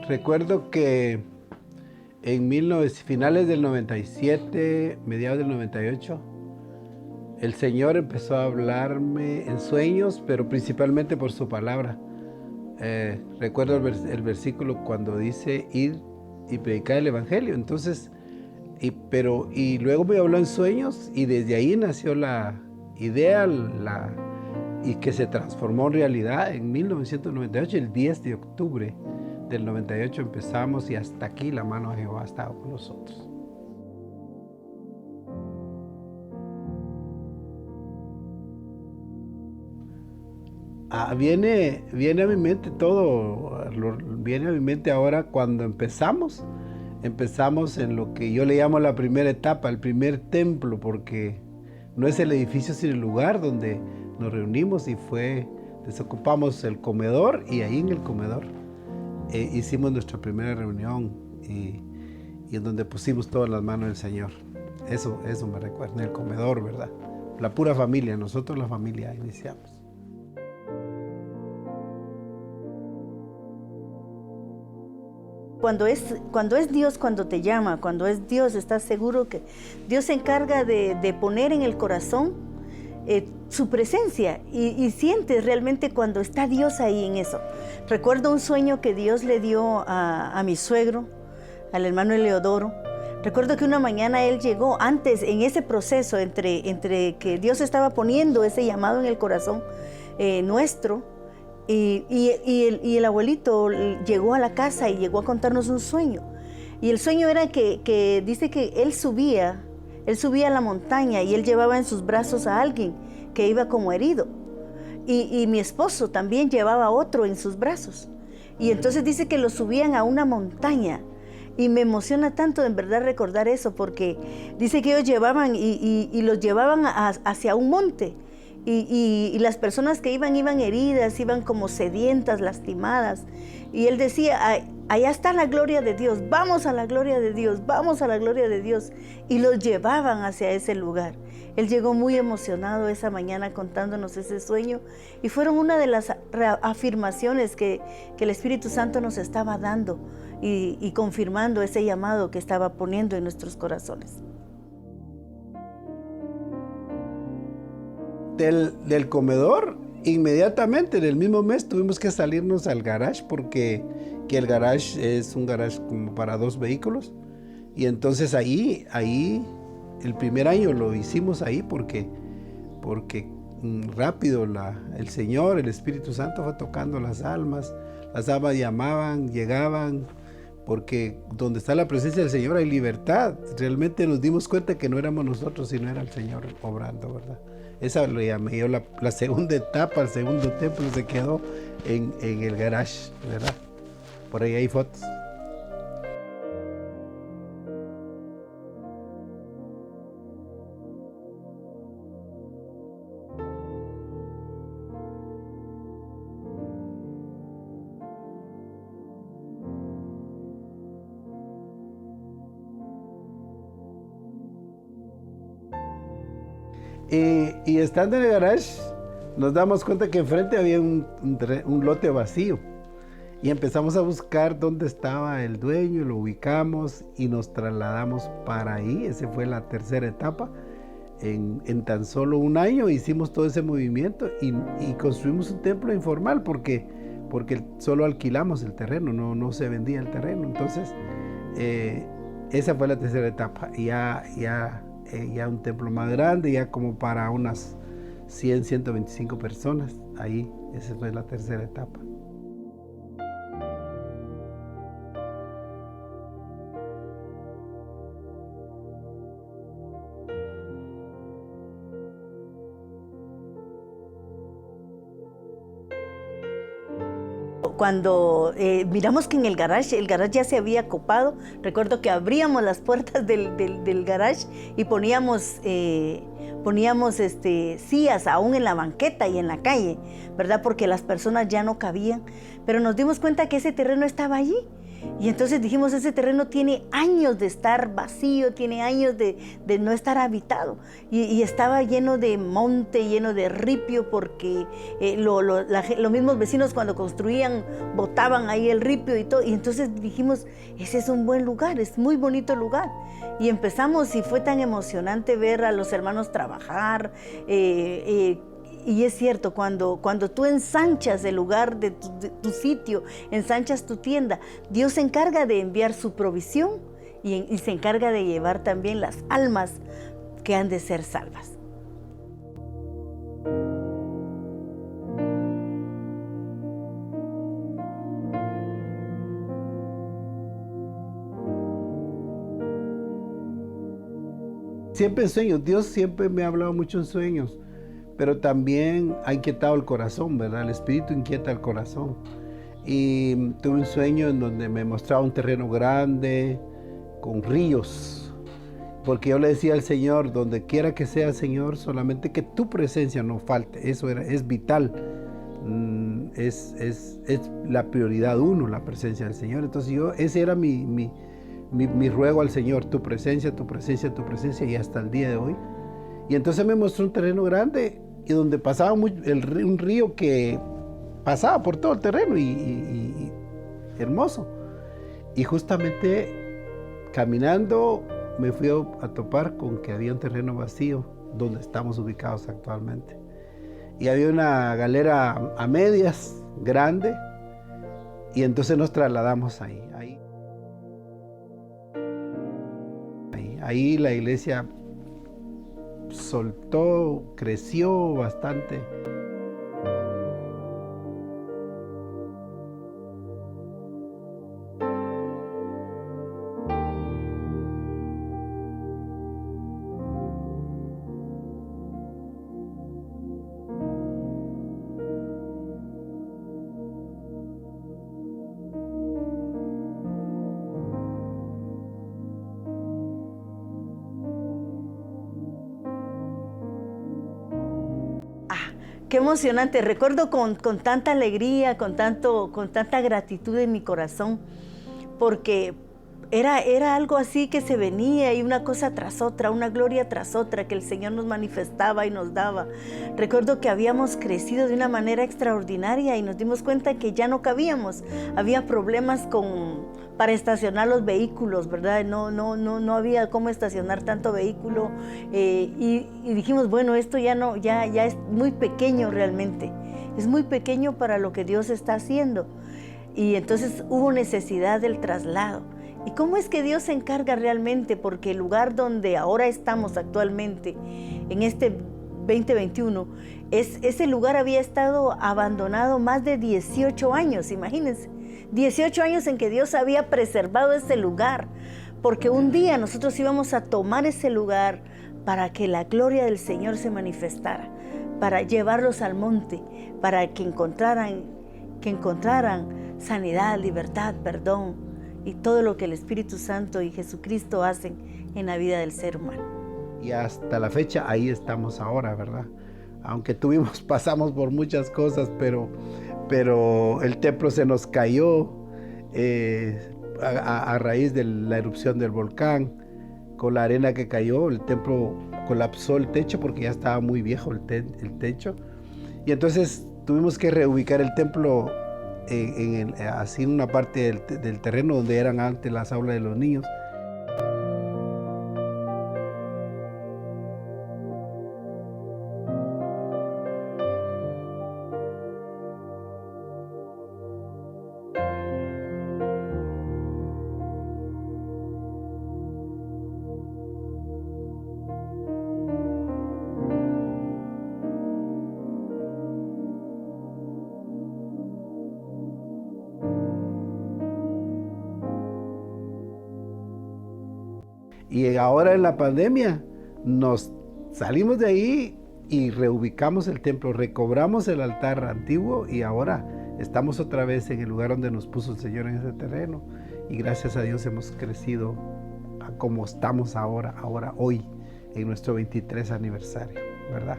Recuerdo que en finales del 97, mediados del 98, el Señor empezó a hablarme en sueños, pero principalmente por su palabra. Recuerdo el versículo cuando dice ir y predicar el evangelio. Entonces, y luego me habló en sueños y desde ahí nació la idea y que se transformó en realidad en 1998, el 10 de octubre del 98 empezamos y hasta aquí la mano de Jehová ha estado con nosotros. Viene a mi mente viene a mi mente ahora cuando empezamos en lo que yo le llamo la primera etapa, el primer templo, porque no es el edificio sino el lugar donde nos reunimos y desocupamos el comedor y ahí en el comedor hicimos nuestra primera reunión y en donde pusimos todas las manos del Señor. Eso me recuerda, en el comedor, ¿verdad? La pura familia, nosotros la familia iniciamos. Cuando es Dios cuando te llama, cuando es Dios, estás seguro que Dios se encarga de poner en el corazón su presencia y sientes realmente cuando está Dios ahí en eso. Recuerdo un sueño que Dios le dio a mi suegro, al hermano Eleodoro. Recuerdo que una mañana él llegó antes en ese proceso entre que Dios estaba poniendo ese llamado en el corazón nuestro. Y el abuelito llegó a la casa y llegó a contarnos un sueño. Y el sueño era que dice que él subía a la montaña y él llevaba en sus brazos a alguien que iba como herido. Y mi esposo también llevaba a otro en sus brazos. Y entonces dice que lo subían a una montaña. Y me emociona tanto en verdad recordar eso, porque dice que ellos llevaban y los llevaban hacia un monte. Y las personas que iban heridas, iban como sedientas, lastimadas. Y él decía, allá está la gloria de Dios, vamos a la gloria de Dios, vamos a la gloria de Dios. Y los llevaban hacia ese lugar. Él llegó muy emocionado esa mañana contándonos ese sueño. Y fueron una de las afirmaciones que el Espíritu Santo nos estaba dando y confirmando ese llamado que estaba poniendo en nuestros corazones. Del comedor, inmediatamente en el mismo mes tuvimos que salirnos al garage porque el garage es un garage como para 2 vehículos y entonces ahí el primer año lo hicimos ahí porque rápido el Señor, el Espíritu Santo fue tocando las almas llamaban, llegaban, porque donde está la presencia del Señor hay libertad. Realmente nos dimos cuenta que no éramos nosotros sino era el Señor obrando, ¿verdad? Esa lo llamé yo la segunda etapa, el segundo templo se quedó en el garage, ¿verdad? Por ahí hay fotos. Y estando en el garage, nos damos cuenta que enfrente había un lote vacío. Y empezamos a buscar dónde estaba el dueño, lo ubicamos y nos trasladamos para ahí. Esa fue la tercera etapa. En tan solo un año hicimos todo ese movimiento y construimos un templo informal porque solo alquilamos el terreno, no se vendía el terreno. Entonces, esa fue la tercera etapa. Ya un templo más grande, ya como para unas 125 personas. Ahí, esa fue la tercera etapa. Cuando miramos que en el garage ya se había copado, recuerdo que abríamos las puertas del garage y poníamos sillas aún en la banqueta y en la calle, ¿verdad? Porque las personas ya no cabían, pero nos dimos cuenta que ese terreno estaba allí Y entonces dijimos, ese terreno tiene años de estar vacío, tiene años de no estar habitado. Y estaba lleno de monte, lleno de ripio, porque los mismos vecinos cuando construían botaban ahí el ripio y todo. Y entonces dijimos, ese es un buen lugar, es muy bonito lugar. Y empezamos y fue tan emocionante ver a los hermanos trabajar. Y es cierto, cuando tú ensanchas el lugar de tu sitio, ensanchas tu tienda, Dios se encarga de enviar su provisión y se encarga de llevar también las almas que han de ser salvas. Siempre en sueños, Dios siempre me ha hablado mucho en sueños, pero también ha inquietado el corazón, ¿verdad? El espíritu inquieta el corazón. Y tuve un sueño en donde me mostraba un terreno grande, con ríos, porque yo le decía al Señor, donde quiera que sea, Señor, solamente que tu presencia no falte. Eso es vital, es la prioridad uno, la presencia del Señor. Entonces ese era mi ruego al Señor, tu presencia, tu presencia, tu presencia, y hasta el día de hoy. Y entonces me mostró un terreno grande y donde pasaba un río que pasaba por todo el terreno y hermoso. Y justamente caminando me fui a topar con que había un terreno vacío donde estamos ubicados actualmente. Y había una galera a medias grande y entonces nos trasladamos ahí. Ahí la iglesia soltó, creció bastante. Qué emocionante, recuerdo con tanta alegría, con tanta gratitud en mi corazón, porque era algo así que se venía y una cosa tras otra, una gloria tras otra que el Señor nos manifestaba y nos daba. Recuerdo que habíamos crecido de una manera extraordinaria y nos dimos cuenta que ya no cabíamos, había problemas para estacionar los vehículos, ¿verdad? No había cómo estacionar tanto vehículo y dijimos, bueno, esto ya es muy pequeño realmente, es muy pequeño para lo que Dios está haciendo. Y entonces hubo necesidad del traslado. ¿Y cómo es que Dios se encarga realmente? Porque el lugar donde ahora estamos actualmente, en este 2021, ese lugar había estado abandonado más de 18 años, imagínense. 18 años en que Dios había preservado ese lugar, porque un día nosotros íbamos a tomar ese lugar para que la gloria del Señor se manifestara, para llevarlos al monte, para que encontraran sanidad, libertad, perdón y todo lo que el Espíritu Santo y Jesucristo hacen en la vida del ser humano. Y hasta la fecha ahí estamos ahora, ¿verdad? Aunque pasamos por muchas cosas, pero el templo se nos cayó a raíz de la erupción del volcán. Con la arena que cayó, el templo colapsó el techo porque ya estaba muy viejo el techo. Y entonces tuvimos que reubicar el templo así en una parte del terreno donde eran antes las aulas de los niños. Y ahora en la pandemia nos salimos de ahí y reubicamos el templo, recobramos el altar antiguo y ahora estamos otra vez en el lugar donde nos puso el Señor en ese terreno. Y gracias a Dios hemos crecido a como estamos ahora, hoy, en nuestro 23 aniversario, ¿verdad?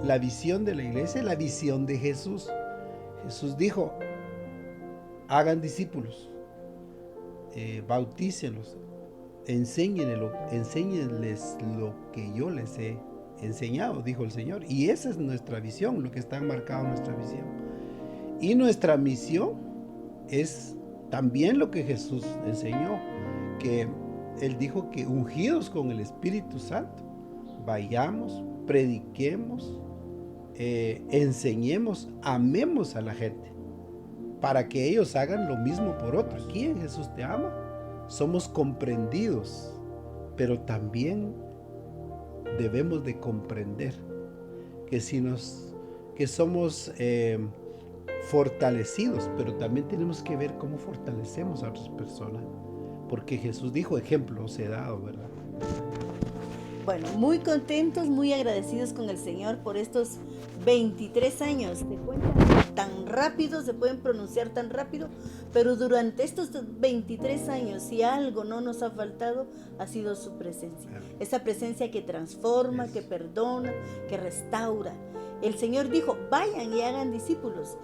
la visión de la iglesia, la visión de Jesús. Jesús dijo, hagan discípulos, bautícenlos, enséñenles lo que yo les he enseñado, dijo el Señor. Y esa es nuestra visión, lo que está marcado en nuestra visión. Y nuestra misión es también lo que Jesús enseñó, que Él dijo que ungidos con el Espíritu Santo, vayamos, prediquemos, enseñemos, amemos a la gente, para que ellos hagan lo mismo por otros. ¿Quién Jesús te ama? Somos comprendidos, pero también debemos de comprender que somos fortalecidos, pero también tenemos que ver cómo fortalecemos a otras personas, porque Jesús dijo, ejemplo os he dado, ¿verdad? Bueno, muy contentos, muy agradecidos con el Señor por estos 23 años. Te cuentan tan rápido, se pueden pronunciar tan rápido, pero durante estos 23 años, si algo no nos ha faltado, ha sido su presencia. Esa presencia que transforma, que perdona, que restaura. El Señor dijo, vayan y hagan discípulos,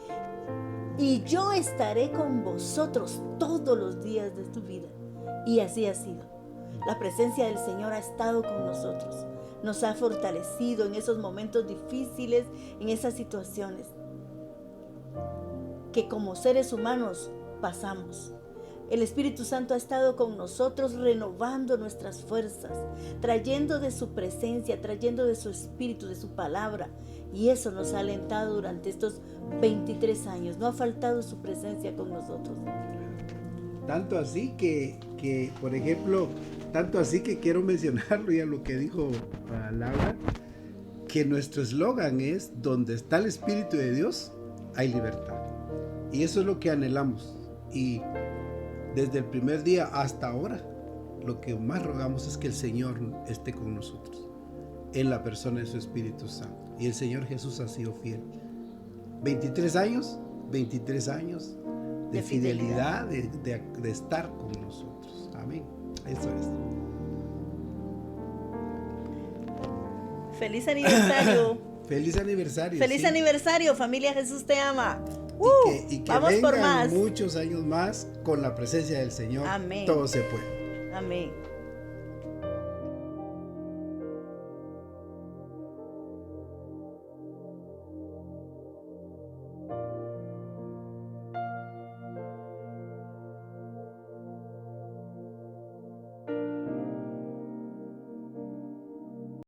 y yo estaré con vosotros todos los días de tu vida. Y así ha sido. La presencia del Señor ha estado con nosotros, nos ha fortalecido en esos momentos difíciles, en esas situaciones que como seres humanos pasamos. El Espíritu Santo ha estado con nosotros renovando nuestras fuerzas, trayendo de su presencia, trayendo de su Espíritu, de su palabra, y eso nos ha alentado durante estos 23 años. No ha faltado su presencia con nosotros. Tanto así que por ejemplo, tanto así que quiero mencionarlo ya lo que dijo Laura, que nuestro eslogan es, donde está el Espíritu de Dios, hay libertad. Y eso es lo que anhelamos. Y desde el primer día hasta ahora, lo que más rogamos es que el Señor esté con nosotros, en la persona de su Espíritu Santo. Y el Señor Jesús ha sido fiel. 23 años de fidelidad, de estar con nosotros. Amén. Eso es. ¡Feliz aniversario! ¡Feliz aniversario! ¡Feliz sí. aniversario! Familia Jesús te ama. Y que Vamos por más. muchos años más con la presencia del Señor. Amén. Todo se puede. Amén.